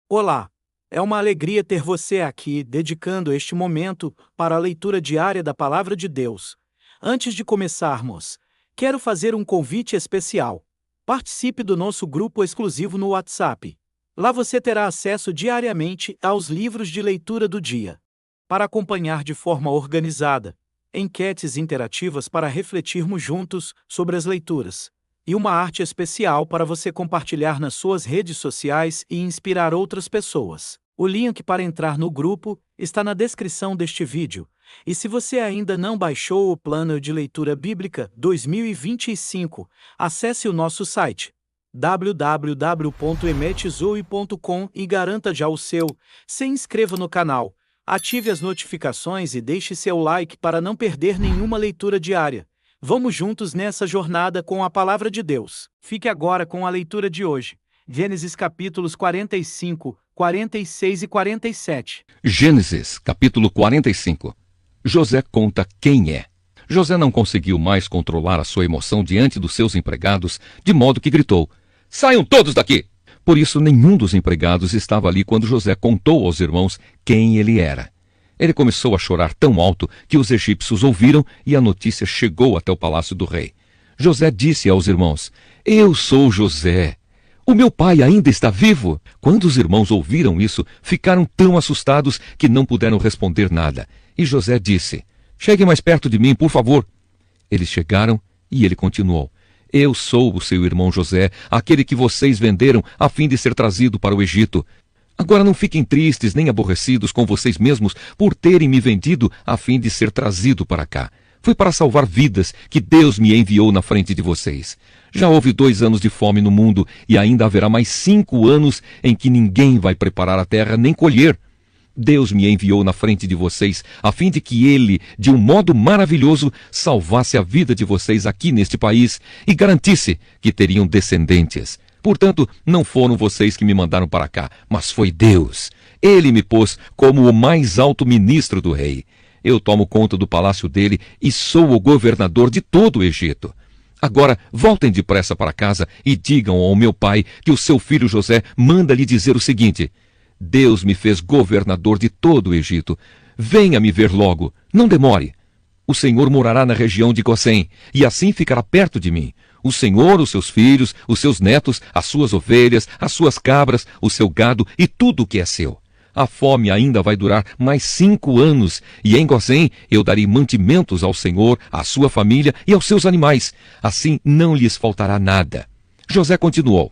Olá! É uma alegria ter você aqui, dedicando este momento para a leitura diária da Palavra de Deus. Antes de começarmos, quero fazer um convite especial. Participe do nosso grupo exclusivo no WhatsApp. Lá você terá acesso diariamente aos livros de leitura do dia. Para acompanhar de forma organizada, enquetes interativas para refletirmos juntos sobre as leituras, e uma arte especial para você compartilhar nas suas redes sociais e inspirar outras pessoas. O link para entrar no grupo está na descrição deste vídeo. E se você ainda não baixou o Plano de Leitura Bíblica 2025, acesse o nosso site www.emetzoe.com e garanta já o seu. Se inscreva no canal, ative as notificações e deixe seu like para não perder nenhuma leitura diária. Vamos juntos nessa jornada com a Palavra de Deus. Fique agora com a leitura de hoje. Gênesis capítulos 45, 46 e 47. Gênesis capítulo 45. José conta quem é. José não conseguiu mais controlar a sua emoção diante dos seus empregados, de modo que gritou: "Saiam todos daqui!" Por isso, nenhum dos empregados estava ali quando José contou aos irmãos quem ele era. Ele começou a chorar tão alto que os egípcios ouviram e a notícia chegou até o palácio do rei. José disse aos irmãos: "Eu sou José. O meu pai ainda está vivo." Quando os irmãos ouviram isso, ficaram tão assustados que não puderam responder nada. E José disse: "Cheguem mais perto de mim, por favor." Eles chegaram e ele continuou: "Eu sou o seu irmão José, aquele que vocês venderam a fim de ser trazido para o Egito. Agora não fiquem tristes nem aborrecidos com vocês mesmos por terem me vendido a fim de ser trazido para cá. Foi para salvar vidas que Deus me enviou na frente de vocês. Já houve 2 anos de fome no mundo e ainda haverá mais 5 anos em que ninguém vai preparar a terra nem colher. Deus me enviou na frente de vocês a fim de que Ele, de um modo maravilhoso, salvasse a vida de vocês aqui neste país e garantisse que teriam descendentes. Portanto, não foram vocês que me mandaram para cá, mas foi Deus. Ele me pôs como o mais alto ministro do rei. Eu tomo conta do palácio dele e sou o governador de todo o Egito. Agora, voltem depressa para casa e digam ao meu pai que o seu filho José manda lhe dizer o seguinte: Deus me fez governador de todo o Egito. Venha me ver logo, não demore. O Senhor morará na região de Gozém, e assim ficará perto de mim. O Senhor, os seus filhos, os seus netos, as suas ovelhas, as suas cabras, o seu gado e tudo o que é seu. A fome ainda vai durar mais 5 anos, e em Gozém eu darei mantimentos ao Senhor, à sua família e aos seus animais. Assim não lhes faltará nada." José continuou: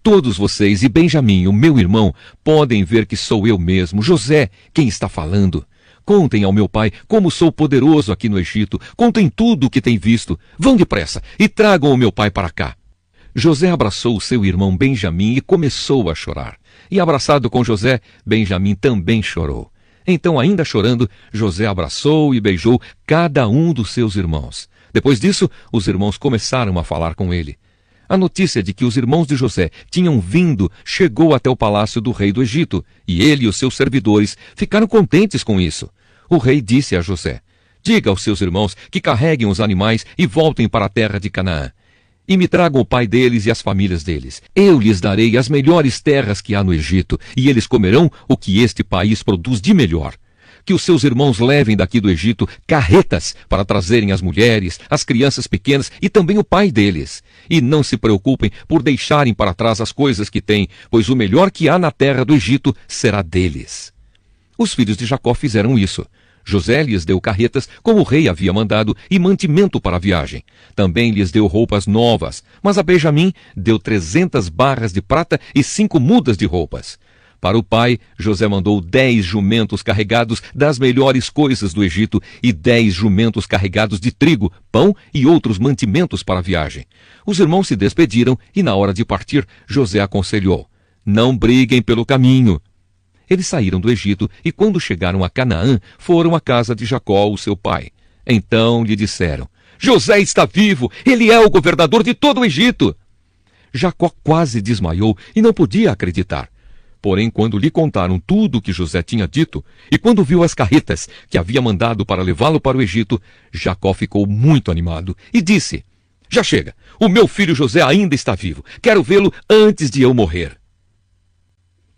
"Todos vocês e Benjamim, o meu irmão, podem ver que sou eu mesmo, José, quem está falando. Contem ao meu pai como sou poderoso aqui no Egito. Contem tudo o que têm visto. Vão depressa e tragam o meu pai para cá." José abraçou o seu irmão Benjamim e começou a chorar. E abraçado com José, Benjamim também chorou. Então, ainda chorando, José abraçou e beijou cada um dos seus irmãos. Depois disso, os irmãos começaram a falar com ele. A notícia de que os irmãos de José tinham vindo chegou até o palácio do rei do Egito, e ele e os seus servidores ficaram contentes com isso. O rei disse a José: "Diga aos seus irmãos que carreguem os animais e voltem para a terra de Canaã. E me tragam o pai deles e as famílias deles. Eu lhes darei as melhores terras que há no Egito, e eles comerão o que este país produz de melhor. Que os seus irmãos levem daqui do Egito carretas para trazerem as mulheres, as crianças pequenas e também o pai deles. E não se preocupem por deixarem para trás as coisas que têm, pois o melhor que há na terra do Egito será deles." Os filhos de Jacó fizeram isso. José lhes deu carretas, como o rei havia mandado, e mantimento para a viagem. Também lhes deu roupas novas, mas a Benjamim deu 300 barras de prata e 5 mudas de roupas. Para o pai, José mandou 10 jumentos carregados das melhores coisas do Egito e 10 jumentos carregados de trigo, pão e outros mantimentos para a viagem. Os irmãos se despediram e, na hora de partir, José aconselhou: "Não briguem pelo caminho." Eles saíram do Egito e, quando chegaram a Canaã, foram à casa de Jacó, o seu pai. Então lhe disseram: "José está vivo! Ele é o governador de todo o Egito!" Jacó quase desmaiou e não podia acreditar. Porém, quando lhe contaram tudo o que José tinha dito, e quando viu as carretas que havia mandado para levá-lo para o Egito, Jacó ficou muito animado e disse: "Já chega! O meu filho José ainda está vivo. Quero vê-lo antes de eu morrer."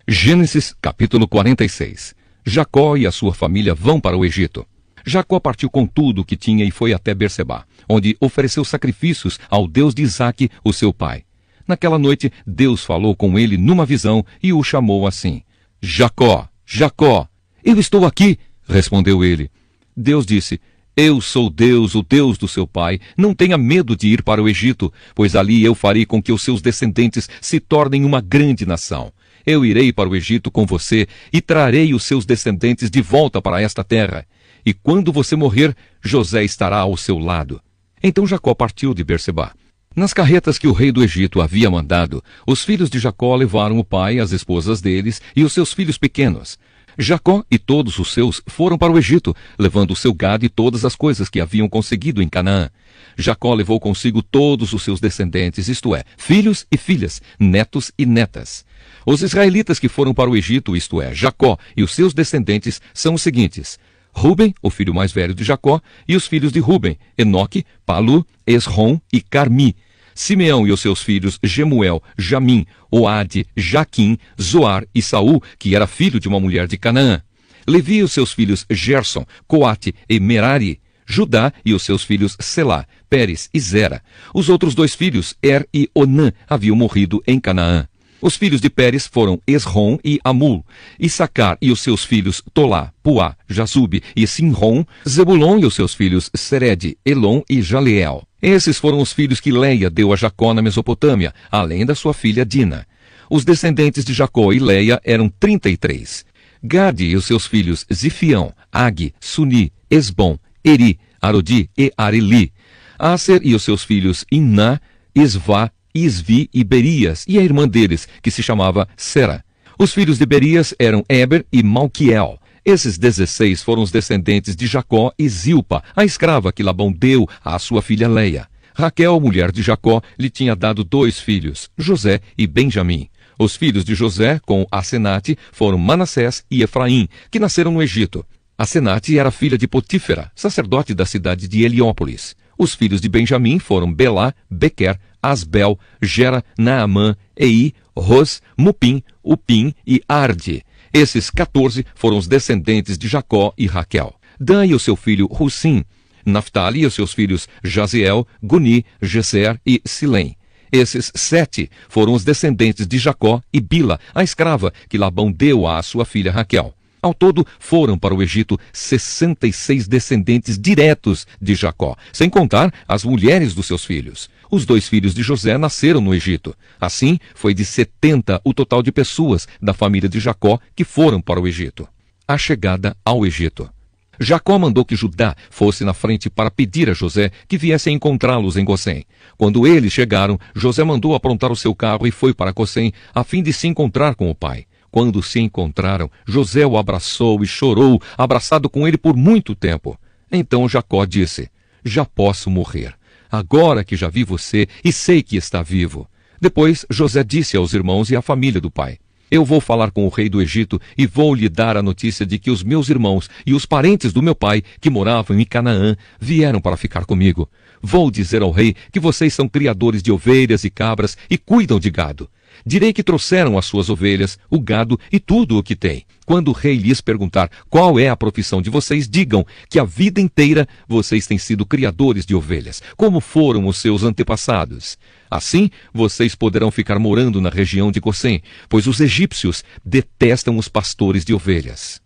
Gênesis capítulo 46. Jacó e a sua família vão para o Egito. Jacó partiu com tudo o que tinha e foi até Berseba, onde ofereceu sacrifícios ao Deus de Isaque, o seu pai. Naquela noite, Deus falou com ele numa visão e o chamou assim: Jacó, Jacó. Eu estou aqui, respondeu ele. Deus disse: Eu sou Deus, o Deus do seu pai. Não tenha medo de ir para o Egito, pois ali eu farei com que os seus descendentes se tornem uma grande nação. Eu irei para o Egito com você e trarei os seus descendentes de volta para esta terra. E quando você morrer, José estará ao seu lado. Então Jacó partiu de Berseba. Nas carretas que o rei do Egito havia mandado, os filhos de Jacó levaram o pai, as esposas deles e os seus filhos pequenos. Jacó e todos os seus foram para o Egito, levando o seu gado e todas as coisas que haviam conseguido em Canaã. Jacó levou consigo todos os seus descendentes, isto é, filhos e filhas, netos e netas. Os israelitas que foram para o Egito, isto é, Jacó e os seus descendentes, são os seguintes: Ruben, o filho mais velho de Jacó, e os filhos de Ruben, Enoque, Palu, Esrom e Carmi. Simeão e os seus filhos Jemuel, Jamim, Oade, Jaquim, Zoar e Saul, que era filho de uma mulher de Canaã. Levi e os seus filhos Gerson, Coate e Merari. Judá e os seus filhos Selá, Pérez e Zera. Os outros dois filhos, Er e Onã, haviam morrido em Canaã. Os filhos de Pérez foram Esrom e Amul. Issacar e os seus filhos Tolá, Puá, Jazube e Sinrom. Zebulon e os seus filhos Sered, Elon e Jaleel. Esses foram os filhos que Leia deu a Jacó na Mesopotâmia, além da sua filha Dina. Os descendentes de Jacó e Leia eram 33. Gade e os seus filhos Zifião, Ag, Suni, Esbom, Eri, Arodi e Areli. Aser e os seus filhos Iná, Isvá, Isvi e Berias, e a irmã deles, que se chamava Sera. Os filhos de Berias eram Eber e Malquiel. Esses 16 foram os descendentes de Jacó e Zilpa, a escrava que Labão deu à sua filha Leia. Raquel, mulher de Jacó, lhe tinha dado 2 filhos, José e Benjamim. Os filhos de José, com Asenate, foram Manassés e Efraim, que nasceram no Egito. Asenate era filha de Potífera, sacerdote da cidade de Heliópolis. Os filhos de Benjamim foram Belá, Bequer, Asbel, Gera, Naamã, Ei, Ros, Mupim, Upim e Arde. Esses 14 foram os descendentes de Jacó e Raquel. Dan e o seu filho Russim. Naftali e os seus filhos Jaziel, Guni, Geser e Silém. Esses 7 foram os descendentes de Jacó e Bila, a escrava que Labão deu à sua filha Raquel. Ao todo, foram para o Egito 66 descendentes diretos de Jacó, sem contar as mulheres dos seus filhos. Os 2 filhos de José nasceram no Egito. Assim, foi de 70 o total de pessoas da família de Jacó que foram para o Egito. A chegada ao Egito. Jacó mandou que Judá fosse na frente para pedir a José que viesse encontrá-los em Gosém. Quando eles chegaram, José mandou aprontar o seu carro e foi para Gosém, a fim de se encontrar com o pai. Quando se encontraram, José o abraçou e chorou, abraçado com ele por muito tempo. Então Jacó disse: Já posso morrer, agora que já vi você e sei que está vivo. Depois José disse aos irmãos e à família do pai: Eu vou falar com o rei do Egito e vou lhe dar a notícia de que os meus irmãos e os parentes do meu pai, que moravam em Canaã, vieram para ficar comigo. Vou dizer ao rei que vocês são criadores de ovelhas e cabras e cuidam de gado. Direi que trouxeram as suas ovelhas, o gado e tudo o que têm. Quando o rei lhes perguntar qual é a profissão de vocês, digam que a vida inteira vocês têm sido criadores de ovelhas, como foram os seus antepassados. Assim, vocês poderão ficar morando na região de Gosém, pois os egípcios detestam os pastores de ovelhas.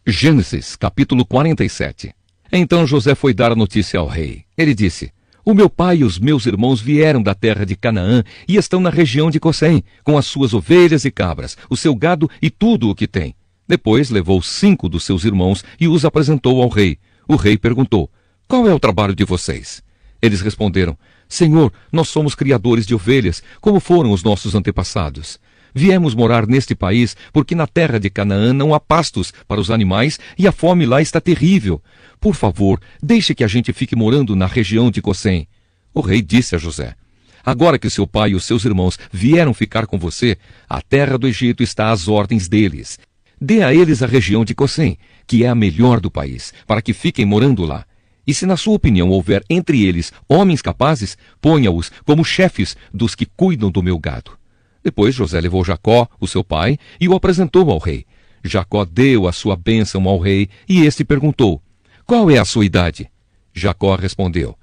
Gênesis, capítulo 47. Então José foi dar a notícia ao rei. Ele disse: O meu pai e os meus irmãos vieram da terra de Canaã e estão na região de Gosém, com as suas ovelhas e cabras, o seu gado e tudo o que tem. Depois levou 5 dos seus irmãos e os apresentou ao rei. O rei perguntou: Qual é o trabalho de vocês? Eles responderam: Senhor, nós somos criadores de ovelhas, como foram os nossos antepassados. Viemos morar neste país porque na terra de Canaã não há pastos para os animais e a fome lá está terrível. Por favor, deixe que a gente fique morando na região de Gosém. O rei disse a José: Agora que seu pai e os seus irmãos vieram ficar com você, a terra do Egito está às ordens deles. Dê a eles a região de Gosém, que é a melhor do país, para que fiquem morando lá. E se na sua opinião houver entre eles homens capazes, ponha-os como chefes dos que cuidam do meu gado. Depois José levou Jacó, o seu pai, e o apresentou ao rei. Jacó deu a sua bênção ao rei, e este perguntou: qual é a sua idade? Jacó respondeu: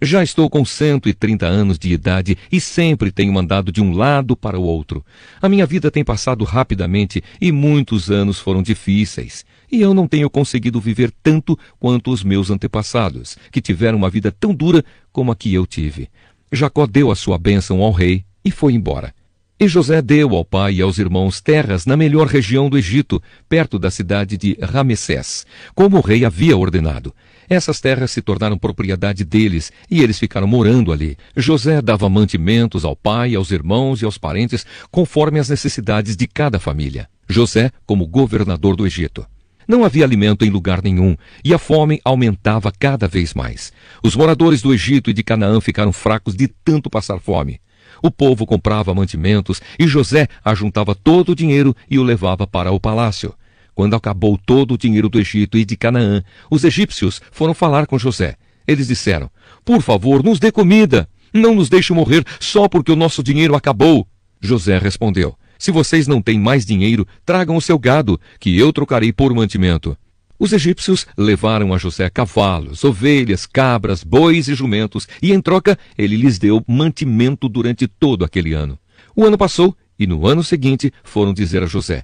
já estou com 130 anos de idade e sempre tenho andado de um lado para o outro. A minha vida tem passado rapidamente e muitos anos foram difíceis. E eu não tenho conseguido viver tanto quanto os meus antepassados, que tiveram uma vida tão dura como a que eu tive. Jacó deu a sua bênção ao rei e foi embora. E José deu ao pai e aos irmãos terras na melhor região do Egito, perto da cidade de Ramessés, como o rei havia ordenado. Essas terras se tornaram propriedade deles, e eles ficaram morando ali. José dava mantimentos ao pai, aos irmãos e aos parentes, conforme as necessidades de cada família. José como governador do Egito. Não havia alimento em lugar nenhum, e a fome aumentava cada vez mais. Os moradores do Egito e de Canaã ficaram fracos de tanto passar fome. O povo comprava mantimentos, e José ajuntava todo o dinheiro e o levava para o palácio. Quando acabou todo o dinheiro do Egito e de Canaã, os egípcios foram falar com José. Eles disseram: por favor, nos dê comida. Não nos deixe morrer só porque o nosso dinheiro acabou. José respondeu: se vocês não têm mais dinheiro, tragam o seu gado, que eu trocarei por mantimento. Os egípcios levaram a José cavalos, ovelhas, cabras, bois e jumentos, e em troca ele lhes deu mantimento durante todo aquele ano. O ano passou, e no ano seguinte foram dizer a José: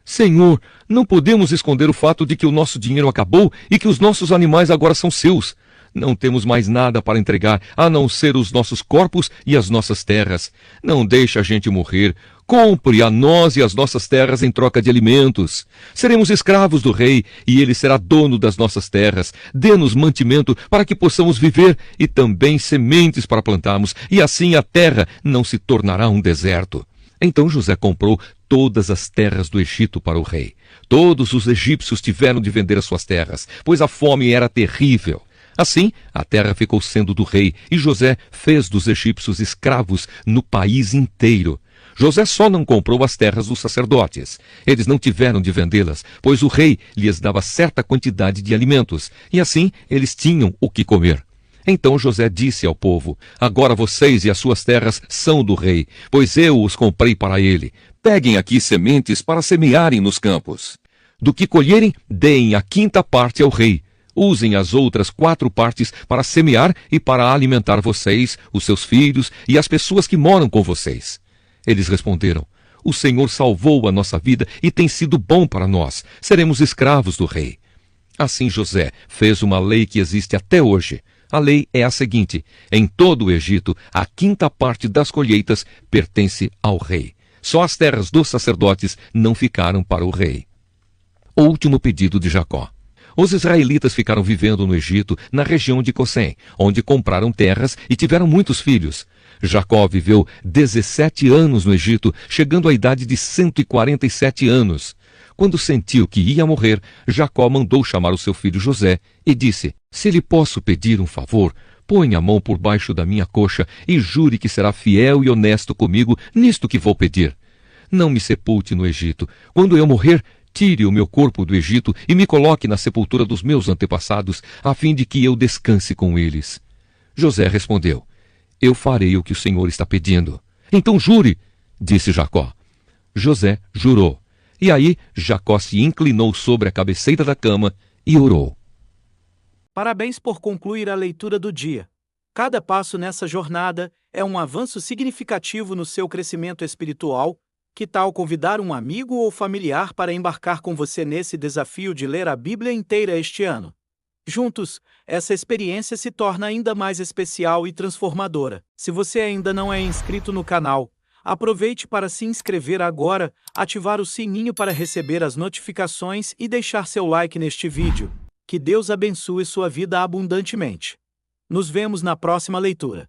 Senhor, não podemos esconder o fato de que o nosso dinheiro acabou e que os nossos animais agora são seus. Não temos mais nada para entregar, a não ser os nossos corpos e as nossas terras. Não deixe a gente morrer. Compre a nós e as nossas terras em troca de alimentos. Seremos escravos do rei, e ele será dono das nossas terras. Dê-nos mantimento para que possamos viver, e também sementes para plantarmos, e assim a terra não se tornará um deserto. Então José comprou todas as terras do Egito para o rei. Todos os egípcios tiveram de vender as suas terras, pois a fome era terrível. Assim, a terra ficou sendo do rei, e José fez dos egípcios escravos no país inteiro. José só não comprou as terras dos sacerdotes. Eles não tiveram de vendê-las, pois o rei lhes dava certa quantidade de alimentos, e assim eles tinham o que comer. Então José disse ao povo: agora vocês e as suas terras são do rei, pois eu os comprei para ele. Peguem aqui sementes para semearem nos campos. Do que colherem, deem a 5ª parte ao rei. Usem as outras 4 partes para semear e para alimentar vocês, os seus filhos e as pessoas que moram com vocês. Eles responderam: o Senhor salvou a nossa vida e tem sido bom para nós. Seremos escravos do rei. Assim José fez uma lei que existe até hoje. A lei é a seguinte: em todo o Egito, a 5ª parte das colheitas pertence ao rei. Só as terras dos sacerdotes não ficaram para o rei. O último pedido de Jacó. Os israelitas ficaram vivendo no Egito, na região de Gossém, onde compraram terras e tiveram muitos filhos. Jacó viveu 17 anos no Egito, chegando à idade de 147 anos. Quando sentiu que ia morrer, Jacó mandou chamar o seu filho José e disse: se lhe posso pedir um favor, ponha a mão por baixo da minha coxa e jure que será fiel e honesto comigo nisto que vou pedir. Não me sepulte no Egito. Quando eu morrer, tire o meu corpo do Egito e me coloque na sepultura dos meus antepassados, a fim de que eu descanse com eles. José respondeu: eu farei o que o Senhor está pedindo. Então jure, disse Jacó. José jurou. E aí Jacó se inclinou sobre a cabeceira da cama e orou. Parabéns por concluir a leitura do dia. Cada passo nessa jornada é um avanço significativo no seu crescimento espiritual. Que tal convidar um amigo ou familiar para embarcar com você nesse desafio de ler a Bíblia inteira este ano? Juntos, essa experiência se torna ainda mais especial e transformadora. Se você ainda não é inscrito no canal, aproveite para se inscrever agora, ativar o sininho para receber as notificações e deixar seu like neste vídeo. Que Deus abençoe sua vida abundantemente. Nos vemos na próxima leitura.